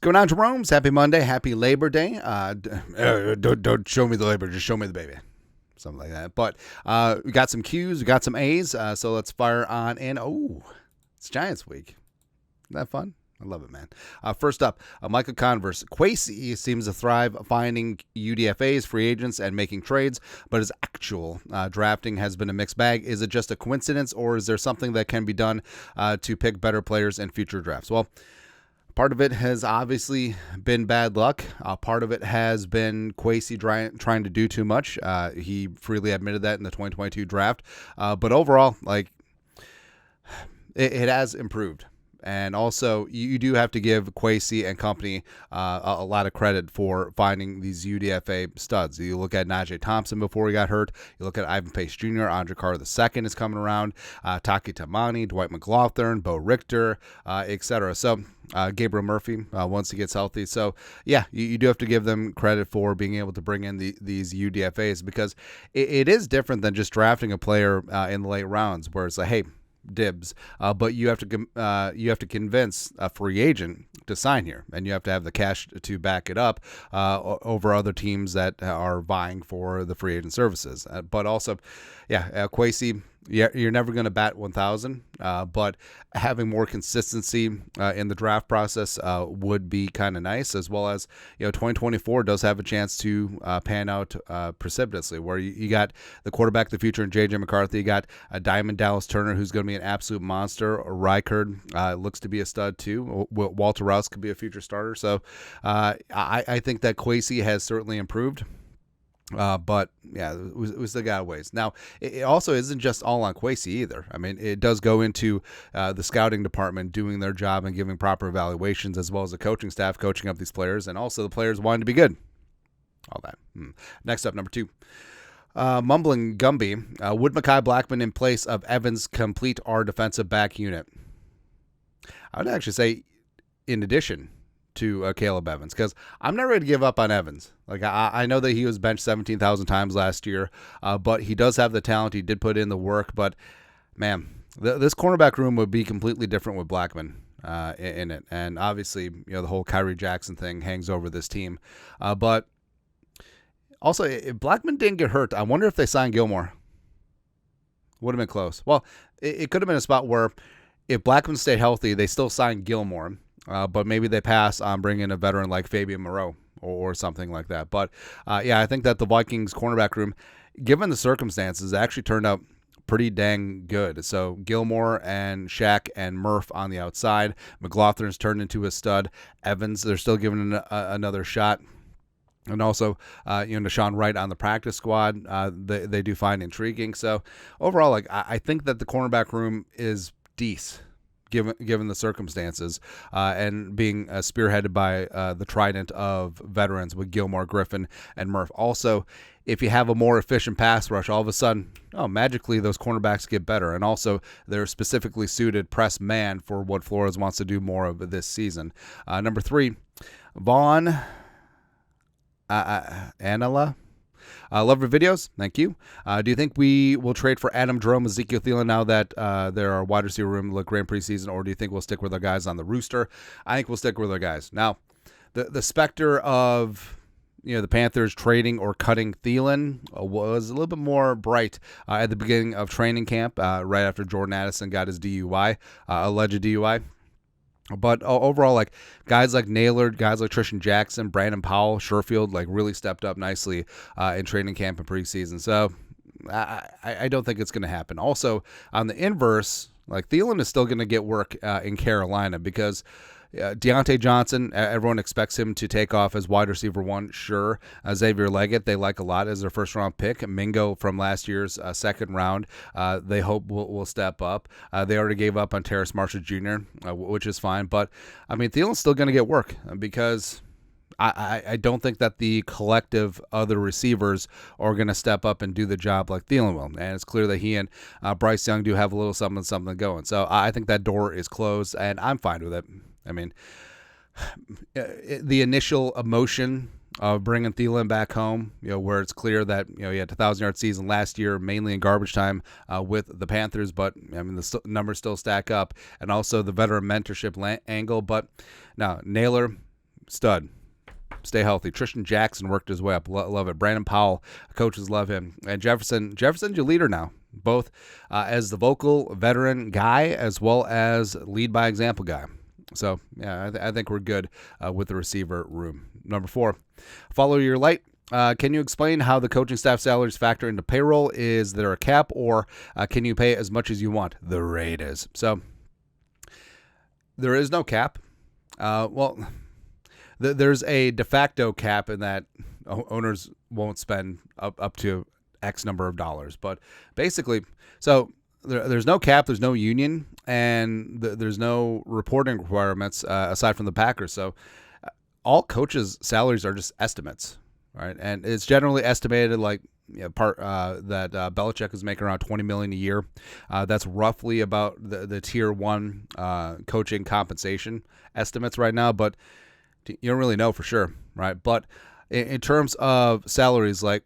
going on, Jeromes? Happy Monday. Happy Labor Day. Don't show me the labor. Just show me the baby. Something like that. But we got some Q's. We got some A's. So let's fire on in. Oh, it's Giants week. Isn't that fun? I love it, man. First up, Michael Converse. Kwesi seems to thrive finding UDFAs, free agents, and making trades, but his actual drafting has been a mixed bag. Is it just a coincidence, or is there something that can be done to pick better players in future drafts? Well, part of it has obviously been bad luck. Part of it has been Kwesi trying to do too much. He freely admitted that in the 2022 draft. But overall, it has improved. And also, you do have to give Kwesi and company a lot of credit for finding these UDFA studs. You look at Najee Thompson before he got hurt. You look at Ivan Pace Jr., Andre Carter II is coming around, Taki Tamani, Dwight McLaughlin, Bo Richter, etc. So Gabriel Murphy once he gets healthy. So, yeah, you do have to give them credit for being able to bring in these UDFAs, because it is different than just drafting a player in the late rounds where it's like, hey, dibs, but you have to convince a free agent to sign here, and you have to have the cash to back it up over other teams that are vying for the free agent services. But also, Kwesi, you're never going to bat 1,000, but having more consistency in the draft process would be kind of nice, as well as 2024 does have a chance to pan out precipitously, where you got the quarterback of the future in J.J. McCarthy. You got a Diamond Dallas Turner, who's going to be an absolute monster. Reichard looks to be a stud too. Walter Rouse could be a future starter. So I think that Kwesi has certainly improved. But yeah, we still got ways. Now, it also isn't just all on Kwesi either. I mean, it does go into the scouting department doing their job and giving proper evaluations, as well as the coaching staff coaching up these players, and also the players wanting to be good. All that. Next up, number 2. Mumbling Gumby. Would Mekhi Blackmon in place of Evans complete our defensive back unit? I would actually say in addition to Caleb Evans, because I'm not ready to give up on Evans. I know that he was benched 17,000 times last year, but he does have the talent. He did put in the work, but man, this cornerback room would be completely different with Blackmon in it. And obviously, the whole Kyrie Jackson thing hangs over this team. But also, if Blackmon didn't get hurt, I wonder if they signed Gilmore. Would have been close. Well, it could have been a spot where if Blackmon stayed healthy, they still signed Gilmore. But maybe they pass on bringing a veteran like Fabian Moreau or something like that. But, I think that the Vikings cornerback room, given the circumstances, actually turned out pretty dang good. So Gilmore and Shaq and Murph on the outside. McLaughlin's turned into a stud. Evans, they're still giving another shot. And also, Deshaun Wright on the practice squad, they do find intriguing. So overall, I think that the cornerback room is decent, given the circumstances, and being spearheaded by the trident of veterans with Gilmore, Griffin, and Murph. Also, if you have a more efficient pass rush, all of a sudden, magically those cornerbacks get better. And also, they're specifically suited press man for what Flores wants to do more of this season. Number 3, Vaughn Anala. Love your videos. Thank you. Do you think we will trade for Adam, Jerome, Ezekiel Thielen now that their wide receiver room look great preseason, or do you think we'll stick with our guys on the rooster? I think we'll stick with our guys. Now, the specter of the Panthers trading or cutting Thielen was a little bit more bright at the beginning of training camp, right after Jordan Addison got his DUI, alleged DUI. But overall, guys like Naylor, guys like Tristan Jackson, Brandon Powell, Sherfield, really stepped up nicely in training camp and preseason. So I don't think it's going to happen. Also, on the inverse, Thielen is still going to get work in Carolina, because Deontay Johnson, everyone expects him to take off as wide receiver 1, sure. Xavier Leggett, they like a lot as their first-round pick. Mingo from last year's second round, they hope will step up. They already gave up on Terrace Marshall Jr., which is fine. But, Thielen's still going to get work, because I don't think that the collective other receivers are going to step up and do the job like Thielen will. And it's clear that he and Bryce Young do have a little something going. So I think that door is closed, and I'm fine with it. The initial emotion of bringing Thielen back home, where it's clear that, he had a 1,000-yard season last year, mainly in garbage time with the Panthers, but, the numbers still stack up, and also the veteran mentorship angle. But now, Naylor, stud. Stay healthy. Tristan Jackson worked his way up. Love it. Brandon Powell, coaches love him. And Jefferson's your leader now, both as the vocal veteran guy as well as lead by example guy. So, yeah, I think we're good with the receiver room. Number 4, follow your light. Can you explain how the coaching staff salaries factor into payroll? Is there a cap, or can you pay as much as you want? The Raiders. So, there is no cap. There's a de facto cap in that owners won't spend up to X number of dollars. But basically, so there's no cap, there's no union, and there's no reporting requirements aside from the Packers. So all coaches' salaries are just estimates, right? And it's generally estimated like that Belichick is making around $20 million a year. That's roughly about the tier 1 coaching compensation estimates right now, but you don't really know for sure, right? But in terms of salaries, like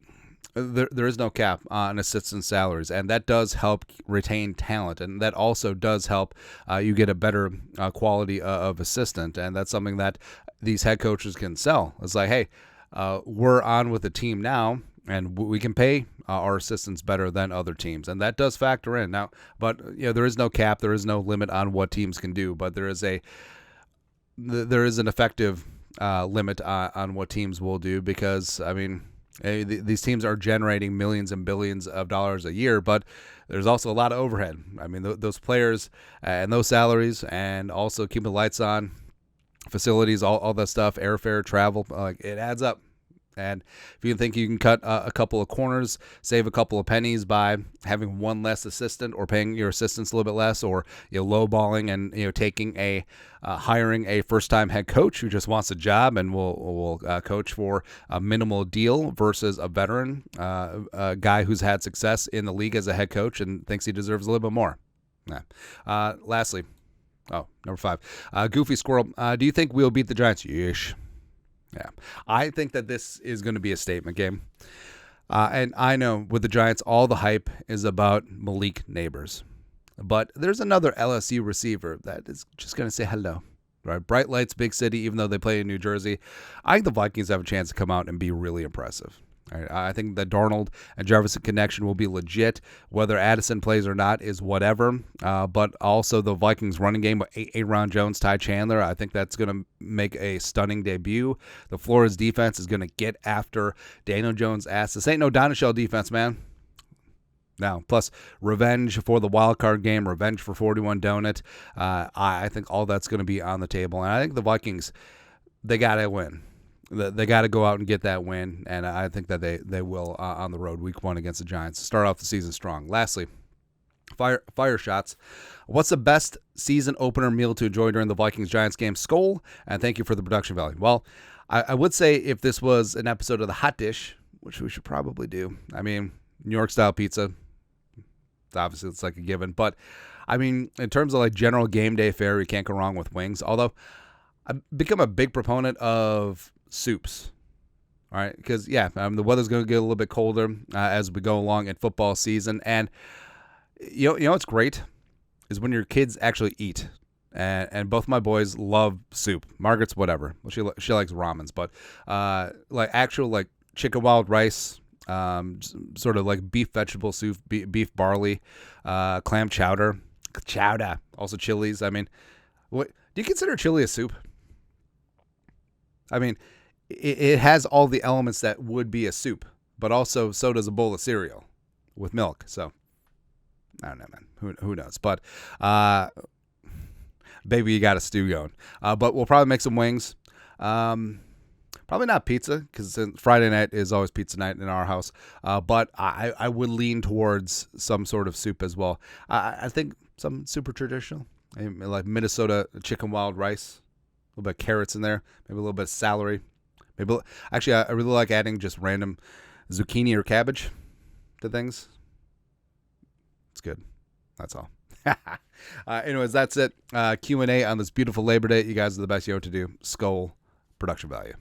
there is no cap on assistant salaries, and that does help retain talent, and that also does help you get a better quality of assistant, and that's something that these head coaches can sell. It's like, hey, we're on with the team now, and we can pay our assistants better than other teams, and that does factor in now. But there is no cap, there is no limit on what teams can do, but there is an effective limit on what teams will do, because I mean, these teams are generating millions and billions of dollars a year, but there's also a lot of overhead. I mean, those players and those salaries, and also keeping the lights on, facilities, all that stuff, airfare, travel, it adds up. And if you think you can cut a couple of corners, save a couple of pennies by having one less assistant, or paying your assistants a little bit less, or lowballing and taking hiring a first-time head coach who just wants a job and will coach for a minimal deal versus a veteran, a guy who's had success in the league as a head coach and thinks he deserves a little bit more. Lastly, number 5, Goofy Squirrel. Do you think we'll beat the Giants? Yeesh. Yeah, I think that this is going to be a statement game. And I know with the Giants, all the hype is about Malik Neighbors. But there's another LSU receiver that is just going to say hello. Right? Bright lights, big city, even though they play in New Jersey. I think the Vikings have a chance to come out and be really impressive. Right? I think the Darnold and Jefferson connection will be legit. Whether Addison plays or not is whatever. But also the Vikings running game with Aaron Jones, Ty Chandler, I think that's going to make a stunning debut. The Florida's defense is going to get after Daniel Jones' ass. This ain't no Donishell defense, man. Now, plus revenge for the wild card game, revenge for 41 Donut. I think all that's going to be on the table. And I think the Vikings, they got to win. They got to go out and get that win, and I think that they will on the road week 1 against the Giants. Start off the season strong. Lastly, fire shots. What's the best season opener meal to enjoy during the Vikings-Giants game? Skol, and thank you for the production value. Well, I would say if this was an episode of The Hot Dish, which we should probably do. I mean, New York-style pizza, obviously it's like a given. But, I mean, in terms of like general game day fare, you can't go wrong with wings. Although, I've become a big proponent of soups, all right? Because, the weather's going to get a little bit colder as we go along in football season. And, you know what's great is when your kids actually eat. And both my boys love soup. Margaret's whatever. Well, she likes ramens. But, actual chicken wild rice, sort of like beef vegetable soup, beef barley, clam chowder. Also chilies. I mean, what do you consider chili a soup? I mean, it has all the elements that would be a soup, but also so does a bowl of cereal with milk. So, I don't know, man. Who knows? But, baby, you got a stew going. But we'll probably make some wings. Probably not pizza, because Friday night is always pizza night in our house. But I would lean towards some sort of soup as well. I think something super traditional, like Minnesota chicken wild rice. A little bit of carrots in there, maybe a little bit of celery. Actually, I really like adding just random zucchini or cabbage to things. It's good. That's all. Anyways, that's it. Q&A on this beautiful Labor Day. You guys are the best. You know what to do. Skol, production value.